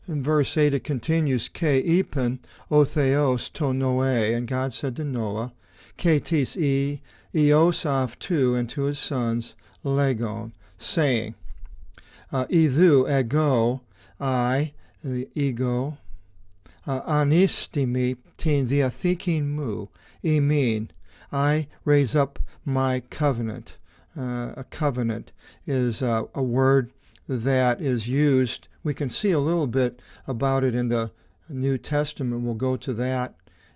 In verse 8 it continues, Ke ipen o theos to Noe, and God said to Noah, Ke tis eosaf tu, and to his sons, legon, saying, Idhu ego, I, the ego, anistimi tin diathikin mu, imin, I raise up my covenant. A covenant is a word that is used. We can see a little bit about it in the New Testament. We'll go to that.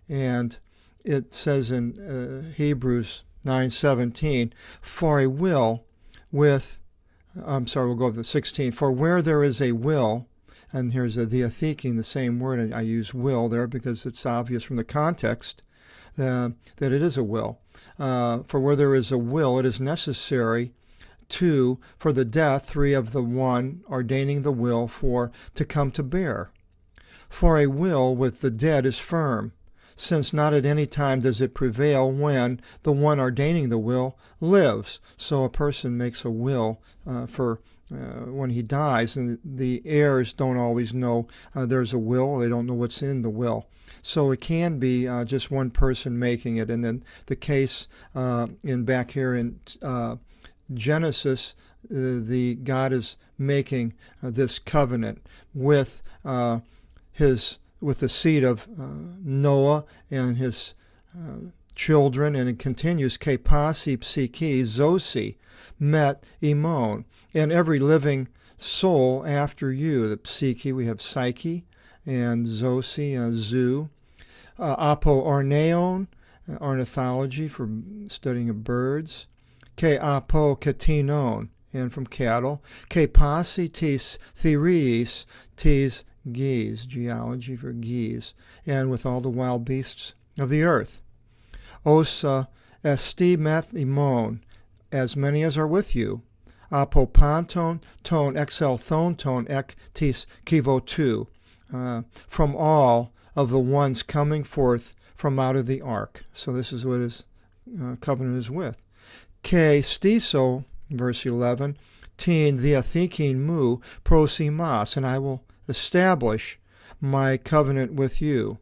And it says in Hebrews 9:17, for a will with, we'll go to 16. For where there is a will, and here's the diathikin, the same word, and I use will there because it's obvious from the context that it is a will. For where there is a will, it is necessary for the death, of the one ordaining the will to come to bear. For a will with the dead is firm, since not at any time does it prevail when the one ordaining the will lives. So a person makes a will for when he dies, and the heirs don't always know there's a will. They don't know what's in the will. So it can be just one person making it. And then the case back here in Genesis, God is making this covenant with the seed of Noah and his children, and it continues, Ke pasi psiki zosi met imon, and every living soul after you. The psiki, we have psyche, and zosi, zoo. Apo orneon, ornithology for studying of birds. Ke apo katinon, and from cattle. Ke pasi tis thereis, tis geese, geology for geese, and with all the wild beasts of the earth. Osa esti meth imon, as many as are with you. Apopanton ton exelthon ton ek tis kivotu, from all of the ones coming forth from out of the ark. So this is what his covenant is with. Ke stiso, verse 11, tin diathikin mu prosimas, and I will establish my covenant with you.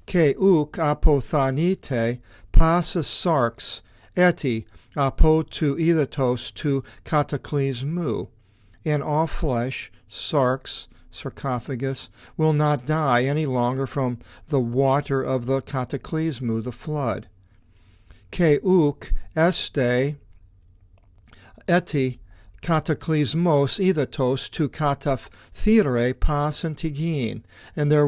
Ke uk apothanite pasa sarx eti apo tu idatos tu cataclysmu, and all flesh, sarcophagus, will not die any longer from the water of the cataclysmu, the flood. Ke uk este eti cataclysmos idatos tu kataphthire pasantigin, and there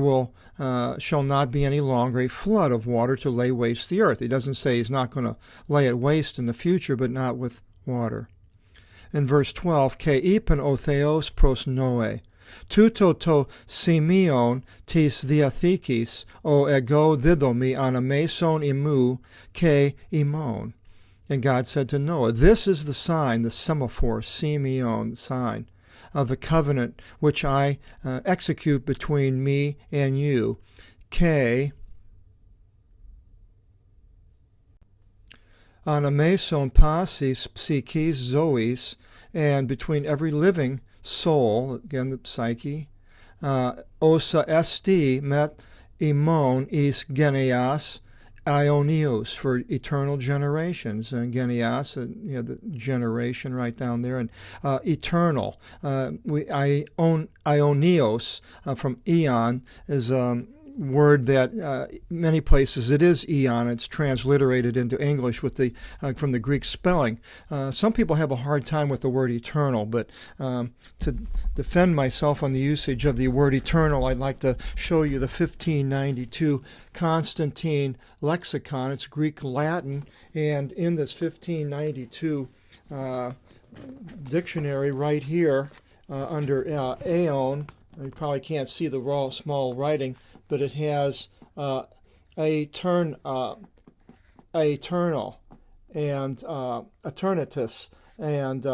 shall not be any longer a flood of water to lay waste the earth. He doesn't say he's not going to lay it waste in the future, but not with water. In verse 12, Ke ipen o theos pros Noe, tuto to Simeon tis diathikis o ego didomi anameson imu ke imon. And God said to Noah, this is the sign, the semaphore, Simeon sign, of the covenant which I execute between me and you. Ke anameson pasis psychis zois, and between every living soul, again the psyche, osa esti met imon is geneas Ionios, for eternal generations, and Genias, the generation right down there, and eternal. Ionios from eon is a word that many places it is eon. It's transliterated into English with from the Greek spelling. Some people have a hard time with the word eternal, but to defend myself on the usage of the word eternal, I'd like to show you the 1592 Constantine lexicon. It's Greek Latin, and in this 1592 dictionary right here under aeon, you probably can't see the raw small writing, but it has eternal and eternitas, and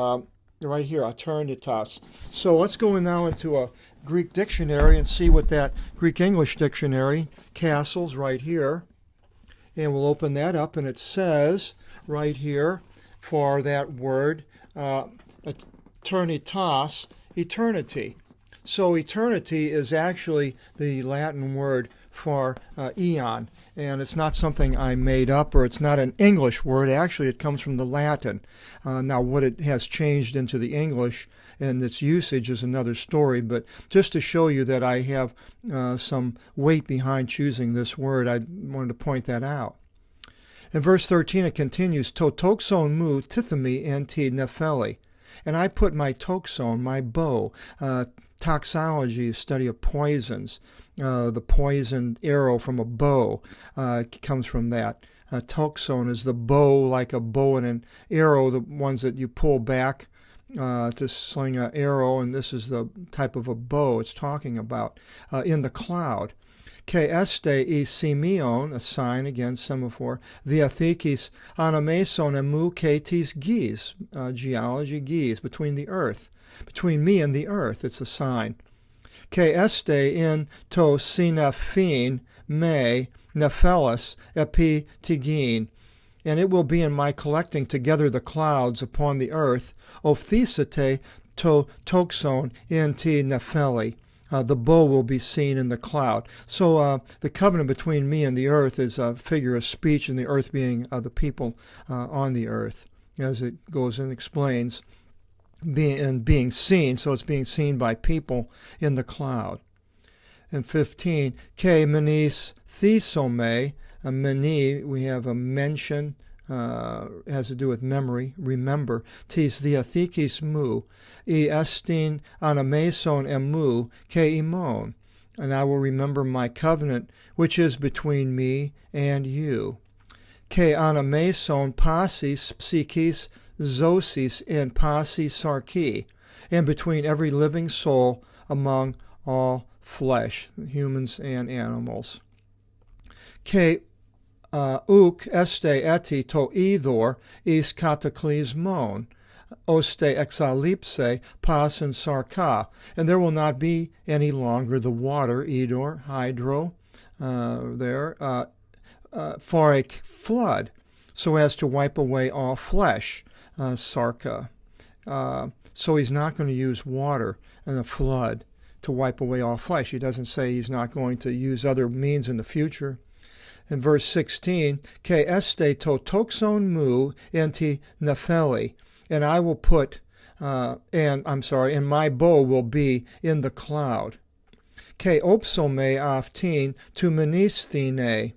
right here eternitas. So let's go now into a Greek dictionary and see what that Greek English dictionary, Castles, right here, and we'll open that up, and it says right here for that word eternitas, eternity. So eternity is actually the Latin word for eon, and it's not something I made up, or it's not an English word. Actually, it comes from the Latin. Now, what it has changed into the English and its usage is another story, but just to show you that I have some weight behind choosing this word, I wanted to point that out. In verse 13 it continues, To toxon mu tithemi anti nepheli. And I put my toxon, my bow, toxology, study of poisons, the poisoned arrow from a bow comes from that. Toxon is the bow, like a bow and an arrow, the ones that you pull back to sling an arrow, and this is the type of a bow it's talking about, in the cloud. Ke este e Simeon, a sign, again, semaphore, diathekis anameson emu ketis gis, geology gis, between the earth, between me and the earth, it's a sign. Ke este in to sinaphin me nephelis epi tigin, and it will be in my collecting together the clouds upon the earth, ophthisate to toxon in ti nepheli. The bow will be seen in the cloud. So the covenant between me and the earth is a figure of speech, and the earth being the people on the earth, as it goes and explains, being seen. So it's being seen by people in the cloud. And 15, Ke menis thesome, meni, we have a mention, has to do with memory, remember. Tis diathekis mu, e estin anameson emu ke imon, and I will remember my covenant, which is between me and you. Ke anameson pasis psychis zosis in pasi sarki, and between every living soul among all flesh, humans and animals. Ke uk este eti to idor is cataclysmon, oste exalipse pas and sarka, and there will not be any longer the water, idor, hydro, for a flood, so as to wipe away all flesh, sarka. So he's not going to use water in a flood to wipe away all flesh. He doesn't say he's not going to use other means in the future. In verse 16, Ke este to toxon mu anti nepheli, and I will put, and my bow will be in the cloud. Ke opsome aftin tu menistine,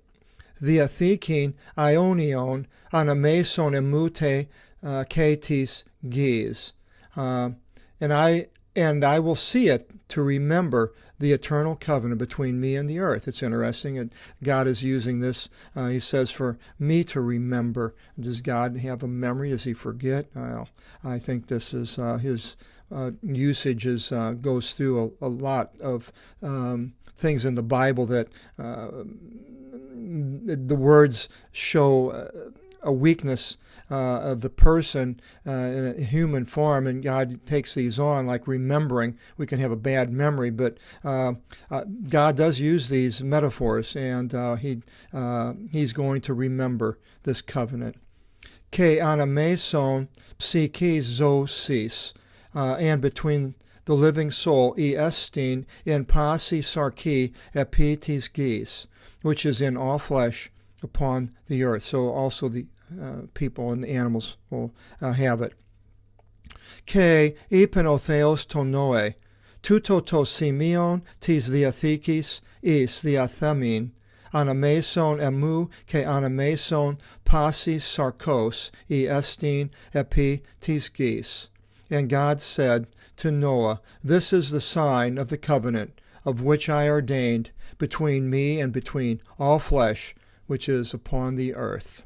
diathekin ionion anameson emute ketis gis, and I will see it to remember the eternal covenant between me and the earth. It's interesting that God is using this, he says, for me to remember. Does God have a memory? Does he forget? Well, I think this is his usage goes through a lot of things in the Bible that the words show a weakness of the person in a human form, and God takes these on, like remembering. We can have a bad memory, but God does use these metaphors, and he's going to remember this covenant. Ke anameson psychis zosis, and between the living soul, e estin in pasi sarki epitis gis, which is in all flesh upon the earth. So also the people and the animals will have it. Ke ipenotheos tonoe, tuto to Simeon tis diathekis is diathemin, anameson emu ke anameson pasis sarkos e estin epi tis gis. And God said to Noah, This is the sign of the covenant of which I ordained between me and between all flesh which is upon the earth.